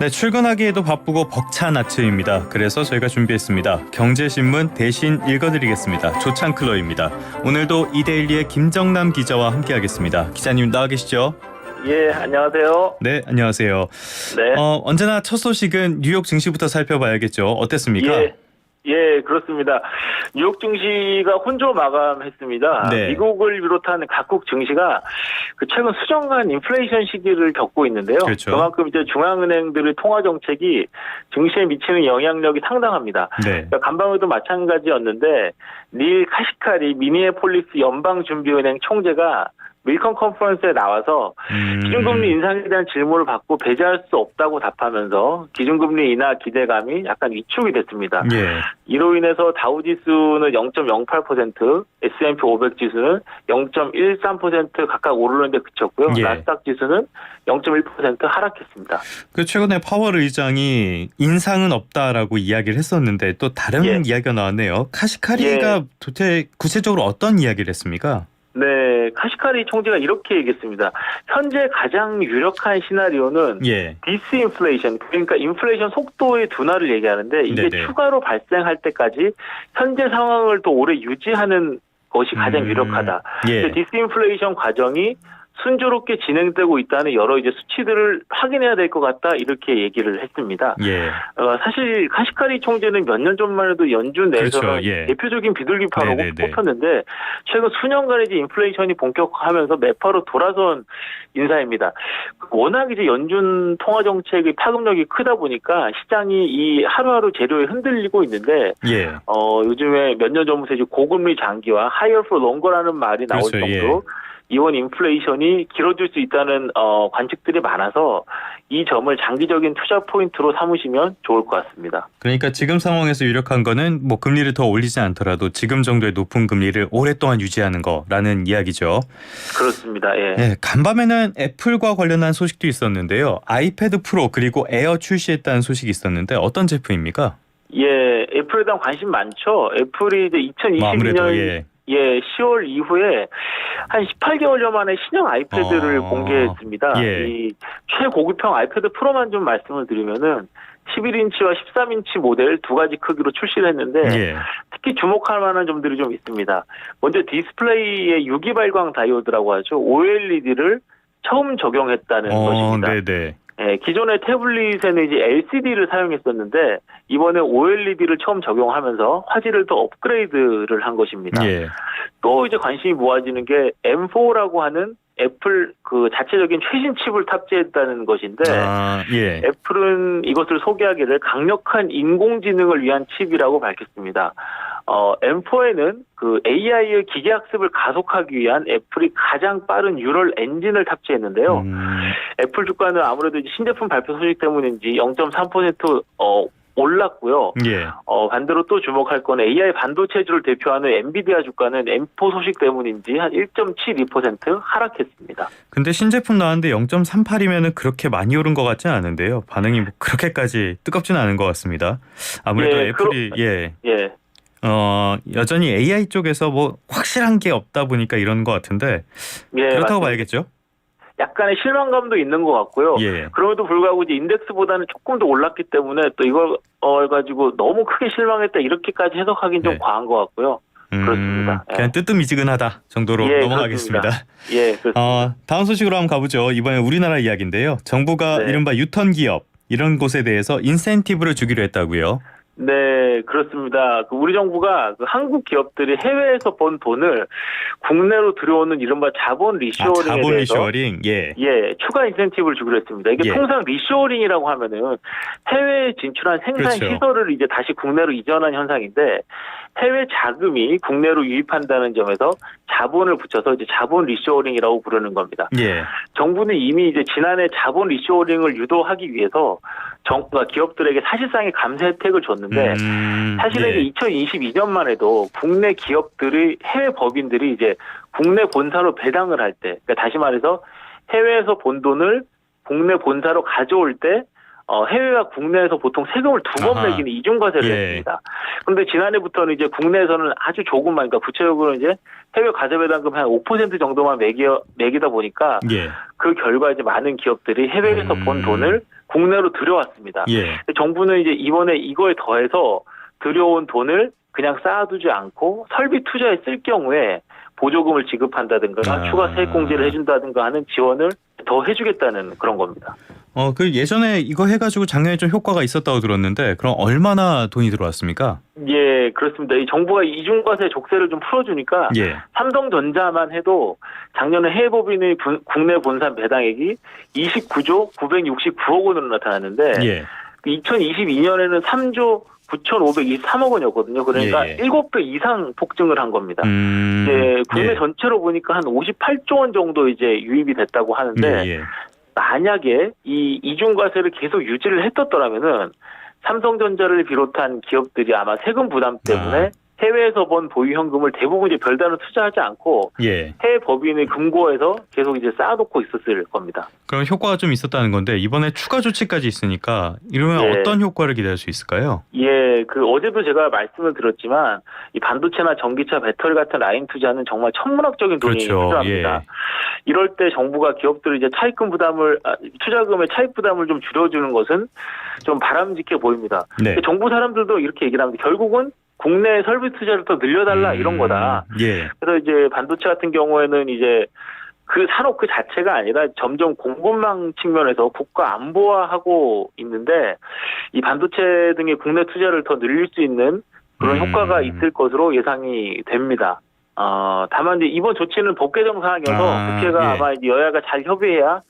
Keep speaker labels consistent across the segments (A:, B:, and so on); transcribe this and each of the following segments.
A: 네, 출근하기에도 바쁘고 벅찬 아침입니다. 그래서 저희가 준비했습니다. 경제신문 대신 읽어드리겠습니다. 조창클러입니다. 오늘도 이데일리의 김정남 기자와 함께하겠습니다. 기자님 나와 계시죠?
B: 예, 안녕하세요.
A: 네, 안녕하세요.
B: 네.
A: 언제나 첫 소식은 뉴욕 증시부터 살펴봐야겠죠. 어땠습니까?
B: 예, 그렇습니다. 뉴욕 증시가 혼조 마감했습니다.
A: 네.
B: 미국을 비롯한 각국 증시가 최근 수정간 인플레이션 시기를 겪고 있는데요.
A: 그렇죠.
B: 그만큼 이제 중앙은행들의 통화 정책이 증시에 미치는 영향력이 상당합니다.
A: 네.
B: 그러니까 간밤에도 마찬가지였는데 닐 카시카리 미니애폴리스 연방준비은행 총재가 밀컨 컨퍼런스에 나와서 기준금리 인상에 대한 질문을 받고 배제할 수 없다고 답하면서 기준금리 인하 기대감이 약간 위축이 됐습니다.
A: 예.
B: 이로 인해서 다우지수는 0.08%, S&P 500 지수는 0.13% 각각 오르는데 그쳤고요.
A: 예.
B: 나스닥 지수는 0.1% 하락했습니다.
A: 그 최근에 파월 의장이 인상은 없다라고 이야기를 했었는데 또 다른 이야기가 나왔네요. 카시카리가 도대체 구체적으로 어떤 이야기를 했습니까?
B: 네, 카시카리 총재가 이렇게 얘기했습니다. 현재 가장 유력한 시나리오는 디스인플레이션, 그러니까 인플레이션 속도의 둔화를 얘기하는데 이게 추가로 발생할 때까지 현재 상황을 더 오래 유지하는 것이 가장 유력하다. 디스인플레이션 과정이 순조롭게 진행되고 있다는 여러 이제 수치들을 확인해야 될 것 같다 이렇게 얘기를 했습니다. 사실 카시카리 총재는 몇 년 전만 해도 연준 내에서는 대표적인 비둘기파로 꼽혔는데 최근 수년간 이제 인플레이션이 본격화하면서 매파로 돌아선 인사입니다. 워낙 이제 연준 통화 정책의 파급력이 크다 보니까 시장이 이 하루하루 재료에 흔들리고 있는데 요즘에 몇 년 전부터 이제 고금리 장기화 higher for longer라는 말이 나올 정도로 이번 인플레이션이 길어질 수 있다는 관측들이 많아서 이 점을 장기적인 투자 포인트로 삼으시면 좋을 것 같습니다.
A: 그러니까 지금 상황에서 유력한 거는 뭐 금리를 더 올리지 않더라도 지금 정도의 높은 금리를 오랫동안 유지하는 거라는 이야기죠.
B: 그렇습니다.
A: 간밤에는 애플과 관련한 소식도 있었는데요. 아이패드 프로 그리고 에어 출시했다는 소식이 있었는데 어떤 제품입니까?
B: 애플에 대한 관심 많죠. 애플이 이제 2022년 10월 이후에 한 18개월여 만에 신형 아이패드를 공개했습니다. 이 최고급형 아이패드 프로만 좀 말씀을 드리면은 11인치와 13인치 모델 두 가지 크기로 출시를 했는데 특히 주목할 만한 점들이 좀 있습니다. 먼저 디스플레이에 유기 발광 다이오드라고 하죠. OLED를 처음 적용했다는 것입니다. 기존의 태블릿에는 이제 LCD를 사용했었는데 이번에 OLED를 처음 적용하면서 화질을 더 업그레이드를 한 것입니다. 또 이제 관심이 모아지는 게 M4라고 하는 애플 그 자체적인 최신 칩을 탑재했다는 것인데 애플은 이것을 소개하기를 강력한 인공지능을 위한 칩이라고 밝혔습니다. M4에는 그 AI의 기계학습을 가속하기 위한 애플이 가장 빠른 뉴럴 엔진을 탑재했는데요. 애플 주가는 아무래도 이제 신제품 발표 소식 때문인지 0.3% 올랐고요. 반대로 또 주목할 건 AI 반도체주를 대표하는 엔비디아 주가는 M4 소식 때문인지 한 1.72% 하락했습니다.
A: 근데 신제품 나왔는데 0.38이면 그렇게 많이 오른 것 같지는 않은데요. 반응이 뭐 그렇게까지 뜨겁지는 않은 것 같습니다. 아무래도 애플이 여전히 AI 쪽에서 뭐 확실한 게 없다 보니까 이런 것 같은데 그렇다고
B: 맞습니다.
A: 봐야겠죠?
B: 약간의 실망감도 있는 것 같고요. 그럼에도 불구하고 이제 인덱스보다는 조금 더 올랐기 때문에 또 이걸 가지고 너무 크게 실망했다 이렇게까지 해석하기는 좀 과한 것 같고요. 그렇습니다.
A: 그냥 뜨뜻미지근하다 정도로 넘어가겠습니다.
B: 그렇습니다.
A: 다음 소식으로 한번 가보죠. 이번에 우리나라 이야기인데요. 정부가 이른바 유턴 기업 이런 곳에 대해서 인센티브를 주기로 했다고요.
B: 네, 그렇습니다. 우리 정부가 한국 기업들이 해외에서 번 돈을 국내로 들여오는 이른바 자본 리쇼어링에
A: 자본
B: 대해서
A: 리쇼어링?
B: 추가 인센티브를 주기로 했습니다. 이게 통상 리쇼어링이라고 하면은 해외에 진출한 생산 시설을 이제 다시 국내로 이전한 현상인데 해외 자금이 국내로 유입한다는 점에서 자본을 붙여서 이제 자본 리쇼어링이라고 부르는 겁니다. 정부는 이미 이제 지난해 자본 리쇼어링을 유도하기 위해서 정부가 기업들에게 사실상의 감세 혜택을 줬는데 사실은 이제 2022년만 해도 국내 기업들의 해외 법인들이 이제 국내 본사로 배당을 할 때, 그러니까 다시 말해서 해외에서 본 돈을 국내 본사로 가져올 때 해외와 국내에서 보통 세금을 두 번 매기는 이중과세를 했습니다. 그런데 지난해부터는 이제 국내에서는 아주 조금만, 그러니까 구체적으로 이제 해외 과세배당금 한 5% 정도만 매기다 보니까 그 결과 이제 많은 기업들이 해외에서 번 돈을 국내로 들여왔습니다. 정부는 이제 이번에 이거에 더해서 들여온 돈을 그냥 쌓아두지 않고 설비 투자에 쓸 경우에 보조금을 지급한다든가 추가 세액 공제를 해준다든가 하는 지원을 더 해주겠다는 그런 겁니다.
A: 그 예전에 이거 해가지고 작년에 좀 효과가 있었다고 들었는데 그럼 얼마나 돈이 들어왔습니까?
B: 예, 그렇습니다. 이 정부가 이중과세 족쇄를 좀 풀어주니까 삼성전자만 해도 작년에 해외 법인의 국내 본산 배당액이 29조 969억 원으로 나타났는데 2022년에는 3조 9,523억 원이었거든요. 그러니까 7배 이상 폭증을 한 겁니다. 이제 국내 전체로 보니까 한 58조 원 정도 이제 유입이 됐다고 하는데 만약에 이 이중과세를 계속 유지를 했었더라면은 삼성전자를 비롯한 기업들이 아마 세금 부담 때문에 해외에서 번 보유 현금을 대부분 이제 별다른 투자하지 않고 해외 법인의 금고에서 계속 이제 쌓아놓고 있었을 겁니다.
A: 그럼 효과가 좀 있었다는 건데 이번에 추가 조치까지 있으니까 이러면 어떤 효과를 기대할 수 있을까요?
B: 그 어제도 제가 말씀을 드렸지만 이 반도체나 전기차, 배터리 같은 라인 투자는 정말 천문학적인 돈이 필요합니다. 이럴 때 정부가 기업들을 이제 투자금의 차익 부담을 좀 줄여주는 것은 좀 바람직해 보입니다. 정부 사람들도 이렇게 얘기를 합니다. 결국은 국내 설비 투자를 더 늘려달라 이런 거다. 그래서 이제 반도체 같은 경우에는 이제 그 산업 그 자체가 아니라 점점 공급망 측면에서 국가 안보화하고 있는데 이 반도체 등의 국내 투자를 더 늘릴 수 있는 그런 효과가 있을 것으로 예상이 됩니다. 다만 이제 이번 조치는 법 개정 사항이어서 국회가 아마 이제 여야가 잘 협의해야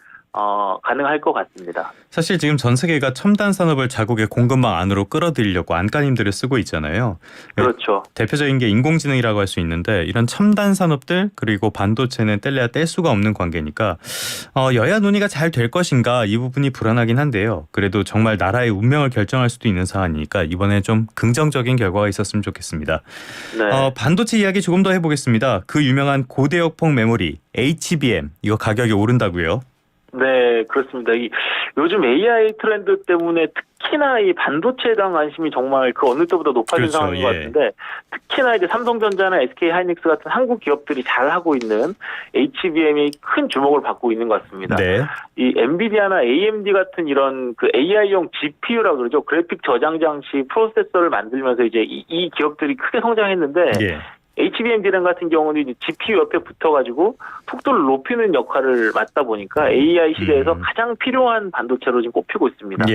B: 가능할 것 같습니다.
A: 사실 지금 전 세계가 첨단 산업을 자국의 공급망 안으로 끌어들이려고 안간힘들을 쓰고 있잖아요.
B: 그렇죠.
A: 대표적인 게 인공지능이라고 할 수 있는데 이런 첨단 산업들 그리고 반도체는 뗄래야 뗄 수가 없는 관계니까 여야 논의가 잘 될 것인가 이 부분이 불안하긴 한데요. 그래도 정말 나라의 운명을 결정할 수도 있는 사안이니까 이번에 좀 긍정적인 결과가 있었으면 좋겠습니다. 반도체 이야기 조금 더 해보겠습니다. 그 유명한 고대역폭 메모리 HBM 이거 가격이 오른다고요?
B: 네, 그렇습니다. 요즘 AI 트렌드 때문에 특히나 이 반도체에 대한 관심이 정말 그 어느 때보다 높아진 상황인 것 같은데 특히나 이제 삼성전자나 SK하이닉스 같은 한국 기업들이 잘하고 있는 HBM이 큰 주목을 받고 있는 것 같습니다. 이 엔비디아나 AMD 같은 이런 그 AI용 GPU라 그러죠. 그래픽 저장 장치 프로세서를 만들면서 이제 이 기업들이 크게 성장했는데 HBM 디램 같은 경우는 이제 GPU 옆에 붙어가지고 속도를 높이는 역할을 맡다 보니까 AI 시대에서 가장 필요한 반도체로 지금 꼽히고 있습니다.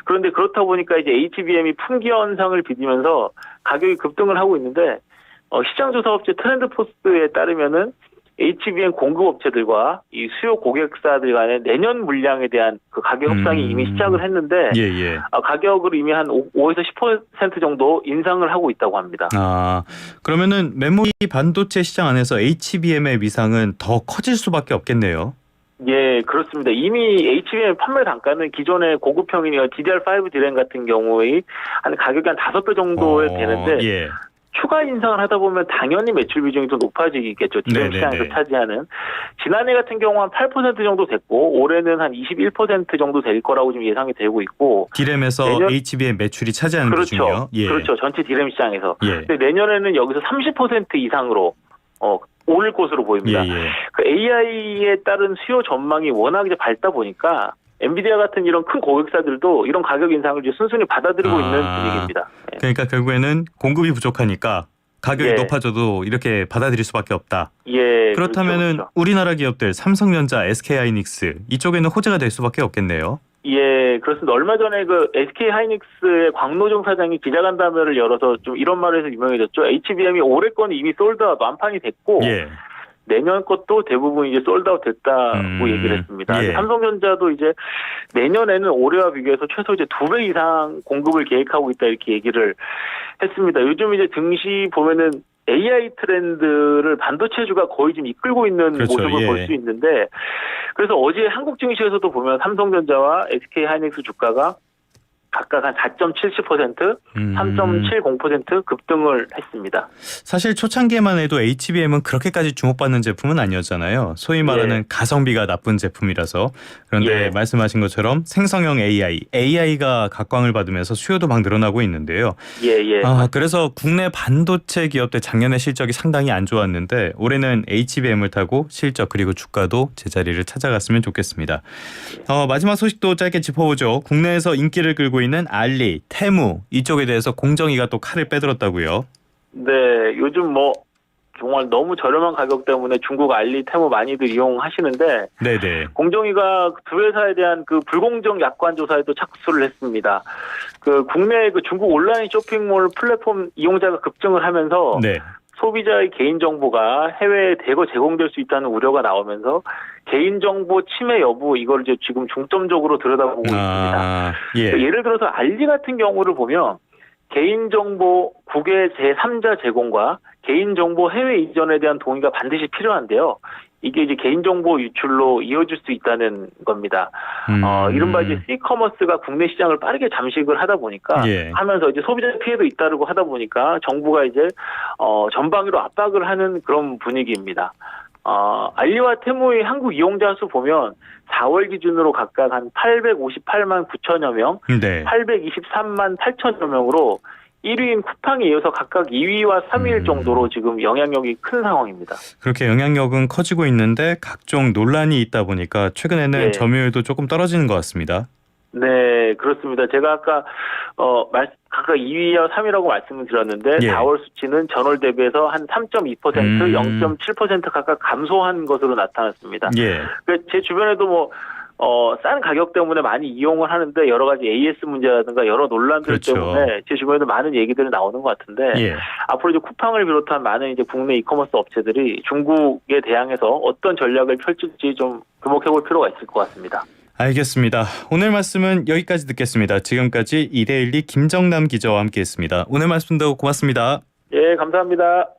B: 그런데 그렇다 보니까 이제 HBM이 품귀 현상을 빚으면서 가격이 급등을 하고 있는데 시장조사업체 트렌드포스트에 따르면은 HBM 공급업체들과 이 수요 고객사들 간의 내년 물량에 대한 그 가격 협상이 이미 시작을 했는데 가격을 이미 한 5에서 10% 정도 인상을 하고 있다고 합니다.
A: 그러면은 메모리 반도체 시장 안에서 HBM의 위상은 더 커질 수밖에 없겠네요.
B: 예, 그렇습니다. 이미 HBM 판매 단가는 기존의 고급형인 DDR5 디램 같은 경우의 한 가격이 한 5배 정도 되는데 추가 인상을 하다 보면 당연히 매출 비중이 더 높아지겠죠. 디램 시장에서 차지하는. 지난해 같은 경우 한 8% 정도 됐고 올해는 한 21% 정도 될 거라고 지금 예상이 되고 있고.
A: 디램에서 HBM 매출이 차지하는 비중이요?
B: 그렇죠. 전체 디램 시장에서. 근데 내년에는 여기서 30% 이상으로 오를 것으로 보입니다. 그 AI에 따른 수요 전망이 워낙 이제 밝다 보니까 엔비디아 같은 이런 큰 고객사들도 이런 가격 인상을 이제 순순히 받아들이고 있는 분위기입니다.
A: 그러니까 결국에는 공급이 부족하니까 가격이 높아져도 이렇게 받아들일 수밖에 없다. 그렇다면은 그렇죠. 우리나라 기업들 삼성전자, SK하이닉스 이쪽에는 호재가 될 수밖에 없겠네요.
B: 그렇습니다. 얼마 전에 그 SK하이닉스의 광노정 사장이 기자간담회를 열어서 좀 이런 말을 해서 유명해졌죠. HBM이 올해 건 이미 솔드아웃 완판이 됐고 내년 것도 대부분 이제 솔드아웃 됐다고 얘기를 했습니다. 삼성전자도 이제 내년에는 올해와 비교해서 최소 이제 2배 이상 공급을 계획하고 있다 이렇게 얘기를 했습니다. 요즘 이제 증시 보면은 AI 트렌드를 반도체주가 거의 지금 이끌고 있는 모습을 볼 수 있는데 그래서 어제 한국 증시에서도 보면 삼성전자와 SK하이닉스 주가가 각각 한 4.70%, 3.70% 급등을 했습니다.
A: 사실 초창기에만 해도 HBM은 그렇게까지 주목받는 제품은 아니었잖아요. 소위 말하는 가성비가 나쁜 제품이라서. 그런데 말씀하신 것처럼 생성형 AI가 각광을 받으면서 수요도 막 늘어나고 있는데요. 그래서 국내 반도체 기업들 작년에 실적이 상당히 안 좋았는데 올해는 HBM을 타고 실적 그리고 주가도 제자리를 찾아갔으면 좋겠습니다. 마지막 소식도 짧게 짚어보죠. 국내에서 인기를 끌고 있는 알리, 테무 이쪽에 대해서 공정위가 또 칼을 빼들었다고요.
B: 네, 요즘 정말 너무 저렴한 가격 때문에 중국 알리, 테무 많이들 이용하시는데
A: 네네.
B: 공정위가 두 회사에 대한 그 불공정 약관 조사에도 착수를 했습니다. 그 국내 그 중국 온라인 쇼핑몰 플랫폼 이용자가 급증을 하면서 소비자의 개인정보가 해외에 대거 제공될 수 있다는 우려가 나오면서 개인정보 침해 여부 이걸 이제 지금 중점적으로 들여다보고 있습니다. 예를 들어서 알리 같은 경우를 보면 개인정보 국외 제3자 제공과 개인정보 해외 이전에 대한 동의가 반드시 필요한데요. 이게 이제 개인정보 유출로 이어질 수 있다는 겁니다. 이른바 이제 C커머스가 국내 시장을 빠르게 잠식을 하다 보니까 하면서 이제 소비자 피해도 잇따르고 하다 보니까 정부가 이제 전방위로 압박을 하는 그런 분위기입니다. 알리와 테무의 한국 이용자 수 보면 4월 기준으로 각각 한 858만 9천여 명, 823만 8천여 명으로 1위인 쿠팡에 이어서 각각 2위와 3위일 정도로 지금 영향력이 큰 상황입니다.
A: 그렇게 영향력은 커지고 있는데 각종 논란이 있다 보니까 최근에는 점유율도 조금 떨어지는 것 같습니다.
B: 네, 그렇습니다. 제가 아까 각각 2위와 3위라고 말씀을 드렸는데 4월 수치는 전월 대비해서 한 3.2%, 0.7% 각각 감소한 것으로 나타났습니다. 제 주변에도 싼 가격 때문에 많이 이용을 하는데 여러 가지 AS 문제라든가 여러 논란들 때문에 제 주변에도 많은 얘기들이 나오는 것 같은데 앞으로 이제 쿠팡을 비롯한 많은 이제 국내 이커머스 업체들이 중국에 대항해서 어떤 전략을 펼칠지 좀 주목해볼 필요가 있을 것 같습니다.
A: 알겠습니다. 오늘 말씀은 여기까지 듣겠습니다. 지금까지 이데일리 김정남 기자와 함께했습니다. 오늘 말씀도 고맙습니다.
B: 예, 감사합니다.